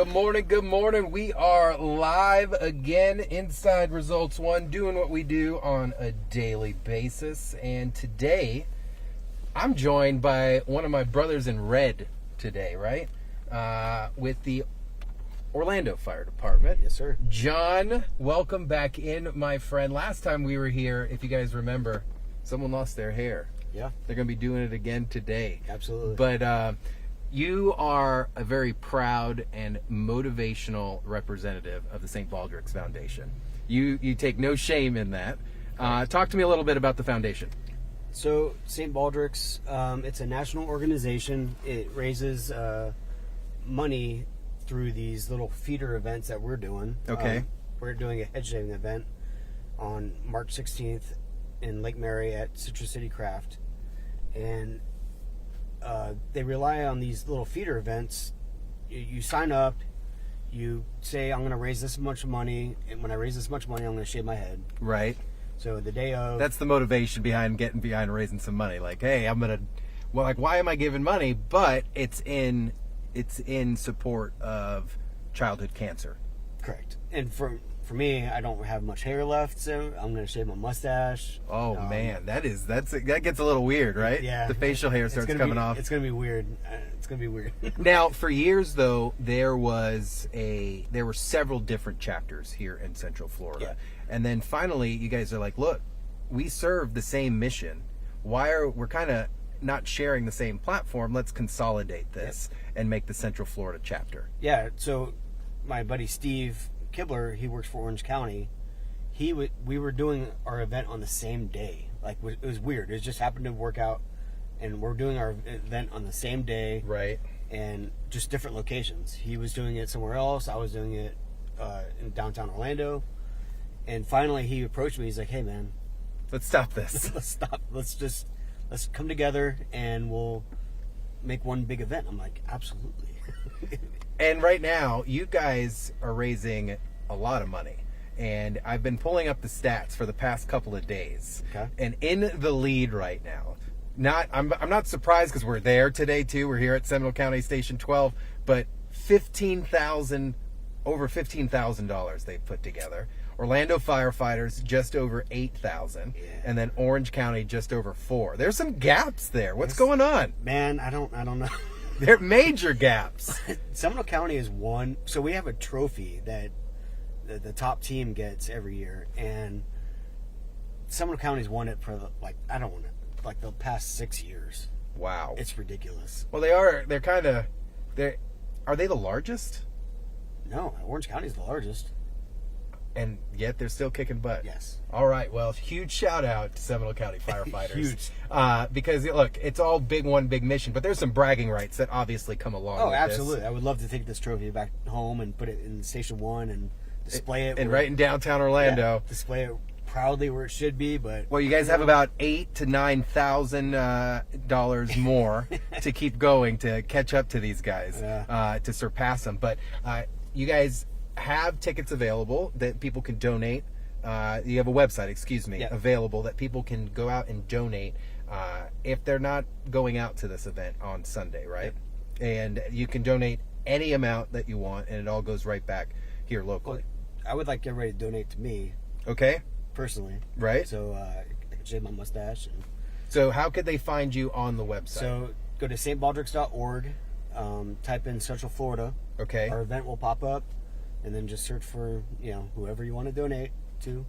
Good morning, good morning. We are live again inside Results One, doing what we do on a daily basis. And today, I'm joined by one of my brothers in red today, right? With the Orlando Fire Department. Yes, sir. John, welcome back in, my friend. Last time we were here, if you guys remember, someone lost their hair. Yeah. They're going to be doing it again today. Absolutely. But you are a very proud and motivational representative of the St. Baldrick's Foundation. You take no shame in that. Talk to me a little bit about the foundation. So, St. Baldrick's, it's a national organization. It raises money through these little feeder events that we're doing. Okay. We're doing a head shaving event on March 16th in Lake Mary at Citrus City Craft. And they rely on these little feeder events. You sign up, you say, I'm going to raise this much money, and when I raise this much money, I'm going to shave my head. Right. So the day of... That's the motivation behind getting behind raising some money. Like, hey, I'm going to... Well, like, why am I giving money? But it's in support of childhood cancer. Correct. And for me, I don't have much hair left, so I'm going to shave my mustache. Oh, man. That gets a little weird, right? Yeah. The facial hair starts coming off. It's going to be weird. It's going to be weird. Now, for years, though, there were several different chapters here in Central Florida. Yeah. And then finally, you guys are like, look, we serve the same mission. We're kind of not sharing the same platform? Let's consolidate this and make the Central Florida chapter. Yeah, so my buddy Steve Kibler, he works for Orange County. We were doing our event on the same day. Like, it was weird. It just happened to work out, and we're doing our event on the same day. Right. And just different locations. He was doing it somewhere else. I was doing it in downtown Orlando. And finally, he approached me. He's like, "Hey, man, let's stop this. Let's stop. Let's come together and we'll make one big event." I'm like, absolutely. And right now, you guys are raising a lot of money. And I've been pulling up the stats for the past couple of days. Okay. And in the lead right now, I'm not surprised because we're there today too. We're here at Seminole County Station 12, but over $15,000 they've put together. Orlando Firefighters just over 8,000, and then Orange County just over 4. There's some gaps there. What's going on? Man, I don't know. They're major gaps. Seminole County is one. So we have a trophy that the top team gets every year, and Seminole County's won it for the past 6 years. Wow, it's ridiculous. Well, they are. Are they the largest? No, Orange County's the largest. And yet they're still kicking butt. Yes. All right. Well, huge shout out to Seminole County Firefighters. Huge. Because look, it's all one big mission, but there's some bragging rights that obviously come along. Oh, with absolutely. This. I would love to take this trophy back home and put it in Station 1 and display it. And right in downtown Orlando. Yeah, display it proudly where it should be. But well, you guys have about $8,000 to $9,000 more to keep going to catch up to these guys, to surpass them. But you guys have tickets available that people can donate. You have a website, available that people can go out and donate if they're not going out to this event on Sunday, right? Yep. And you can donate any amount that you want, and it all goes right back here locally. Well, I would like everybody to donate to me. Okay. Personally. Right. So I can shave my mustache. So how could they find you on the website? So go to stbaldricks.org, type in Central Florida. Okay. Our event will pop up. And then just search for, whoever you want to donate to.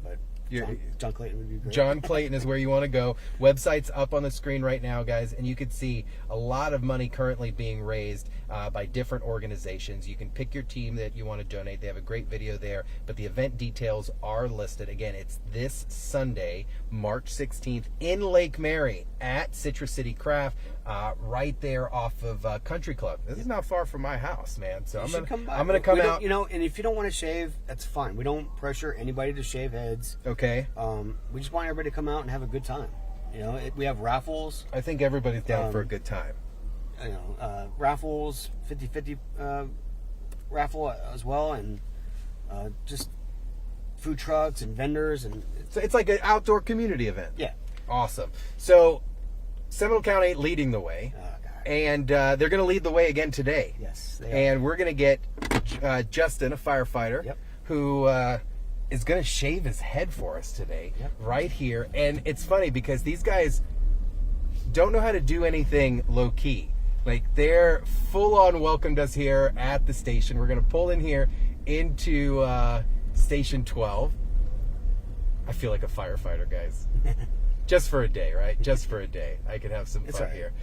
But John Clayton would be great. John Clayton is where you want to go. Website's up on the screen right now, guys, and you can see a lot of money currently being raised by different organizations. You can pick your team that you want to donate. They have a great video there, but the event details are listed. Again, it's this Sunday, March 16th in Lake Mary at Citrus City Craft, right there off of Country Club. This is not far from my house, man. So I'm gonna come out. And if you don't want to shave, that's fine. We don't pressure anybody to shave heads. Okay. We just want everybody to come out and have a good time. We have raffles. I think everybody's down for a good time. Raffles, 50-50 raffle as well, and just food trucks and vendors, and so it's like an outdoor community event. Yeah. Awesome. So Seminole County leading the way. and they're going to lead the way again today. Yes, they are. And we're going to get Justin, a firefighter, Yep. who is going to shave his head for us today, Yep. right here. And it's funny because these guys don't know how to do anything low key. Like, they're full on welcomed us here at the station. We're going to pull in here into Station 12. I feel like a firefighter, guys. Just for a day, right? Just for a day. I could have some fun all right. here.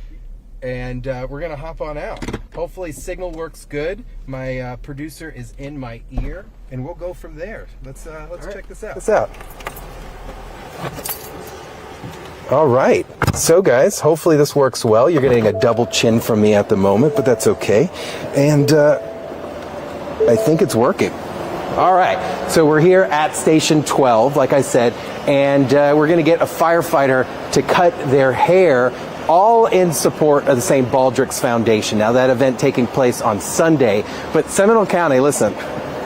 And we're going to hop on out. Hopefully signal works good. My producer is in my ear, and we'll go from there. Let's check this out. All right. So, guys, hopefully this works well. You're getting a double chin from me at the moment, but that's okay. And I think it's working. All right. So we're here at Station 12, like I said, and we're going to get a firefighter to cut their hair, all in support of the St. Baldrick's Foundation. Now, that event taking place on Sunday, but Seminole County, listen,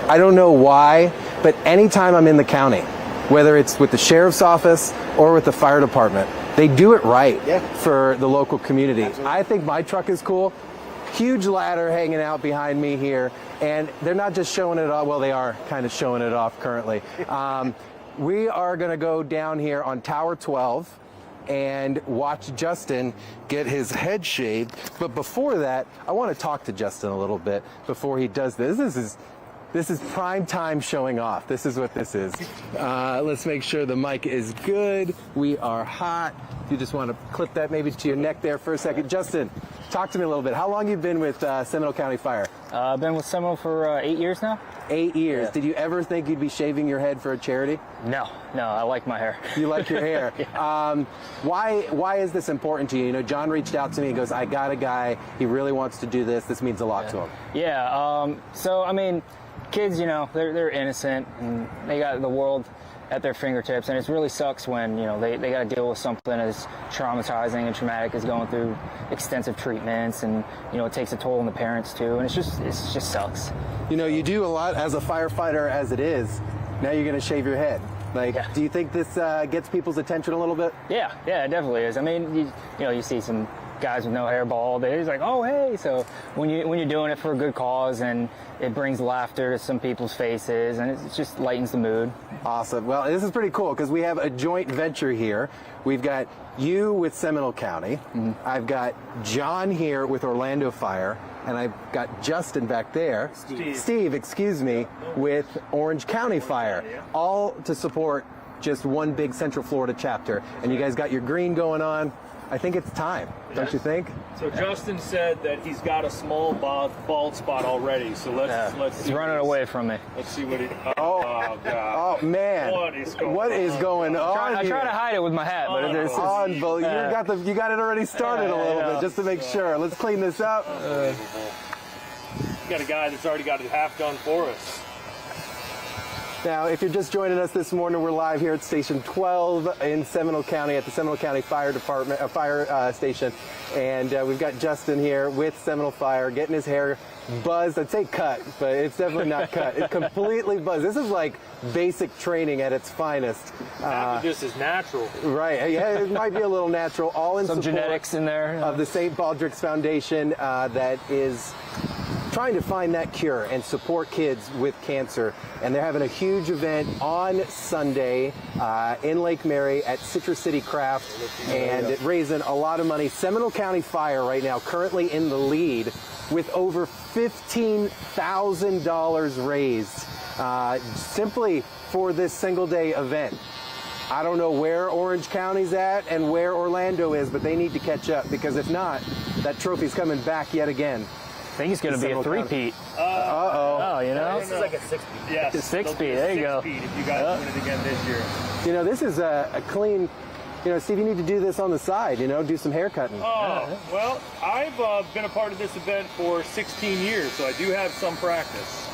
I don't know why, but anytime I'm in the county, whether it's with the sheriff's office or with the fire department, they do it right for the local community. Absolutely. I think my truck is cool. Huge ladder hanging out behind me here, and they're not just showing it off. Well, they are kind of showing it off currently. We are going to go down here on Tower 12 and watch Justin get his head shaved. But before that, I want to talk to Justin a little bit before he does this. This is prime time showing off. This is what this is. Let's make sure the mic is good. We are hot. You just want to clip that maybe to your neck there for a second. Justin, talk to me a little bit. How long have you been with Seminole County Fire? I've been with Seminole for 8 years now. 8 years. Yeah. Did you ever think you'd be shaving your head for a charity? No, I like my hair. You like your hair. Yeah. Why is this important to you? You know, John reached out to me and goes, I got a guy. He really wants to do this. This means a lot to him. Yeah. So, I mean, kids, you know, they're innocent and they got the world at their fingertips, and it really sucks when, you know, they got to deal with something as traumatizing and traumatic as going through extensive treatments, and, you know, it takes a toll on the parents too, and it just sucks. You know, you do a lot as a firefighter as it is. Now you're going to shave your head. Like, do you think this gets people's attention a little bit? Yeah, it definitely is. I mean, you know, you see some guys with no hair bald. It's like, oh, hey. So when you're doing it for a good cause, and it brings laughter to some people's faces, and it just lightens the mood. Awesome. Well, this is pretty cool because we have a joint venture here. We've got you with Seminole County. Mm-hmm. I've got John here with Orlando Fire, and I've got Justin back there. Steve, excuse me, with Orange County Fire. All to support just one big Central Florida chapter. And you guys got your green going on. I think it's time, don't you think? So Justin said that he's got a small bald spot already. So let's see. He's running away from me. Let's see what he. Oh God! Oh man! What is going on? I try to hide it with my hat, but it's unbelievable. You got it already started a little bit, just to make sure. Let's clean this up. We got a guy that's already got it half done for us. Now, if you're just joining us this morning, we're live here at Station 12 in Seminole County at the Seminole County Fire Department, fire station, and we've got Justin here with Seminole Fire getting his hair buzzed. I'd say cut, but it's definitely not cut. It's completely buzzed. This is like basic training at its finest. This is natural. Right. Yeah, it might be a little natural. All in some support genetics in there of the St. Baldrick's Foundation that is trying to find that cure and support kids with cancer. And they're having a huge event on Sunday in Lake Mary at Citrus City Craft, and raising a lot of money. Seminole County Fire right now currently in the lead with over $15,000 raised simply for this single day event. I don't know where Orange County's at and where Orlando is, but they need to catch up, because if not, that trophy's coming back yet again. I think it's going to be a three-peat. Oh, you know? This is like a six-peat. Yes. It's a six-peat. There you go. If you guys win it again this year. You know, this is a clean, you know, Steve, you need to do this on the side, you know, do some hair cutting. Oh, well, I've been a part of this event for 16 years, so I do have some practice.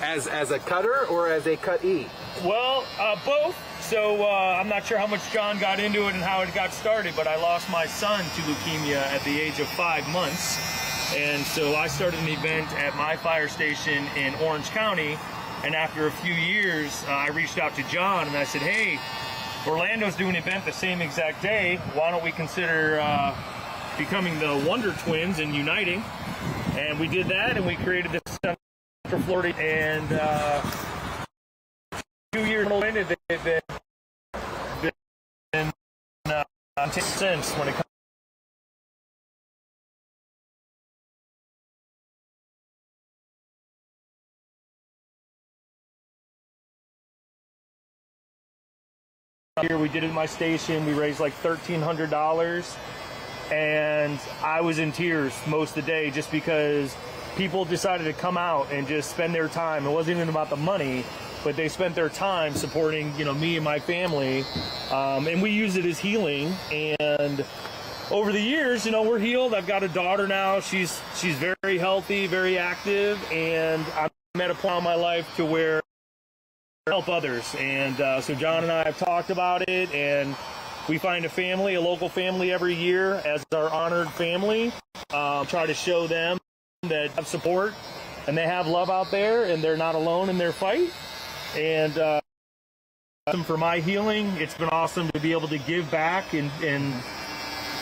As a cutter or as a cutee? Well, both. So I'm not sure how much John got into it and how it got started, but I lost my son to leukemia at the age of 5 months. And so I started an event at my fire station in Orange County, and after a few years, I reached out to John and I said, hey, Orlando's doing an event the same exact day. Why don't we consider becoming the Wonder Twins and uniting. And we did that, and we created this Central Florida. And 2 years later, they've been since when it comes. Here we did it at my station. We raised like $1,300, and I was in tears most of the day just because people decided to come out and just spend their time. It wasn't even about the money, but they spent their time supporting, me and my family, and we use it as healing. And over the years, we're healed. I've got a daughter now. She's very healthy, very active, and I'm at a point in my life to where help others. And so John and I have talked about it, and we find a local family every year as our honored family. Try to show them that have support and they have love out there, and they're not alone in their fight. And for my healing, it's been awesome to be able to give back and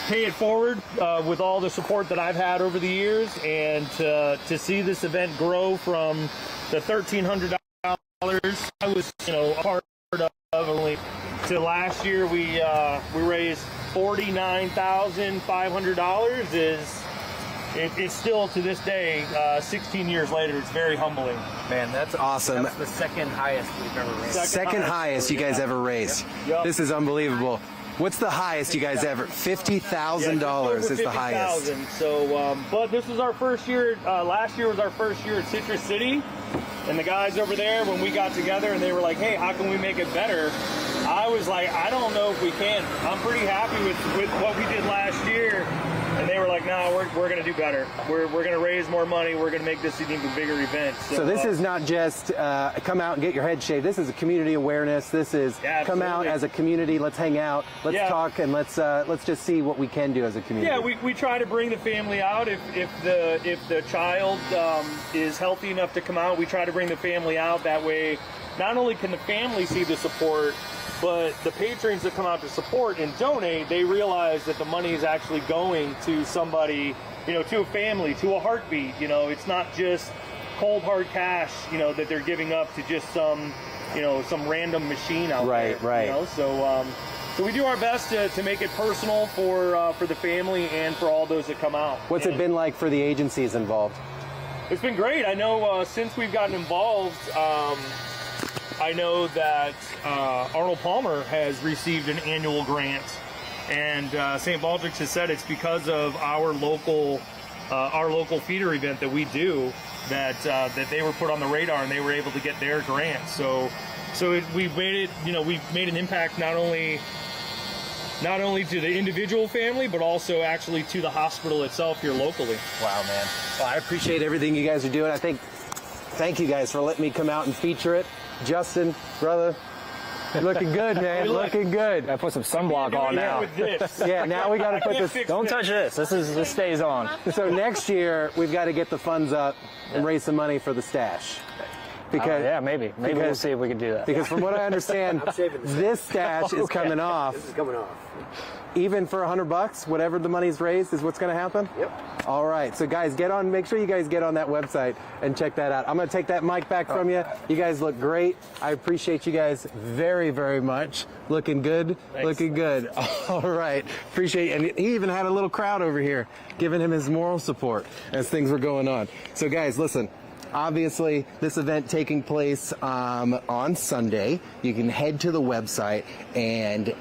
pay it forward with all the support that I've had over the years, and to see this event grow from the $1,300 I was, a part of only to last year we raised $49,500. It's still to this day, 16 years later, it's very humbling. Man, that's awesome. That's the second highest we've ever raised. Second highest you guys ever raised. Yep. This is unbelievable. What's the highest you guys ever? $50,000 is the highest. So, but this was our first year. Last year was our first year at Citrus City, and the guys over there, when we got together, and they were like, "Hey, how can we make it better?" I was like, "I don't know if we can. I'm pretty happy with what we did last year." And they were like, "No, we're going to do better. We're going to raise more money. We're going to make this an even bigger event." So this is not just come out and get your head shaved. This is a community awareness. This is come out as a community. Let's hang out. Let's talk, and let's just see what we can do as a community. Yeah, we try to bring the family out. If the child is healthy enough to come out, we try to bring the family out. That way, not only can the family see the support, but the patrons that come out to support and donate, they realize that the money is actually going to somebody, to a family, to a heartbeat. It's not just cold hard cash, that they're giving up to just some random machine out there. Right. So we do our best to make it personal for the family and for all those that come out. What's it been like for the agencies involved? It's been great. I know since we've gotten involved, I know that Arnold Palmer has received an annual grant, and St. Baldrick has said it's because of our local feeder event that we do that they were put on the radar and they were able to get their grant. So we've made it. We've made an impact not only to the individual family, but also actually to the hospital itself here locally. Wow, man. Well, I appreciate everything you guys are doing. Thank you guys for letting me come out and feature it. Justin, brother, looking good, man. Looking good. I put some sunblock on now. Yeah, now we got to put this. Don't touch this. This stays on. So next year we've got to get the funds up and raise some money for the stash. Because maybe we'll see if we can do that. Because from what I understand, this stash is coming off. This is coming off. Even for $100, whatever the money's raised is what's going to happen? Yep. All right. So guys, make sure you guys get on that website and check that out. I'm going to take that mic back from you. You guys look great. I appreciate you guys very, very much. Looking good. Thanks. Looking good. All right. Appreciate it. And he even had a little crowd over here giving him his moral support as things were going on. So guys, listen. Obviously, this event taking place on Sunday. You can head to the website and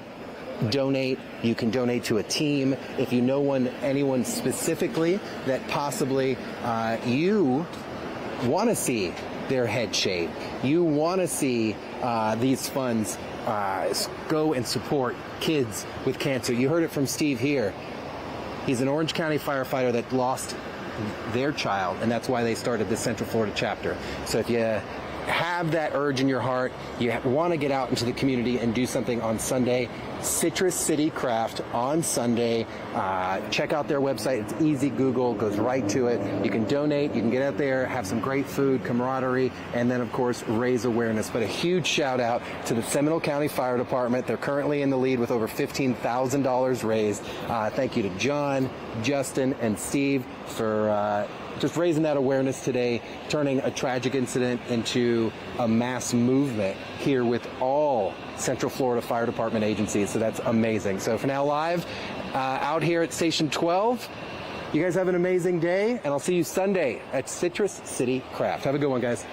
donate. You can donate to a team. If you know anyone specifically that possibly you want to see their head shaved, you want to see these funds go and support kids with cancer. You heard it from Steve here. He's an Orange County firefighter that lost their child, and that's why they started the Central Florida chapter. So if you have that urge in your heart, you want to get out into the community and do something on Sunday, Citrus City Craft on Sunday. Check out their website. It's easy. Google goes right to it. You can donate. You can get out there, have some great food, camaraderie, and then, of course, raise awareness. But a huge shout out to the Seminole County Fire Department. They're currently in the lead with over $15,000 raised. Thank you to John, Justin, and Steve for just raising that awareness today, turning a tragic incident into a mass movement here with all Central Florida Fire Department agencies. So that's amazing. So for now, live out here at Station 12, you guys have an amazing day, and I'll see you Sunday at Citrus City Craft. Have a good one, guys.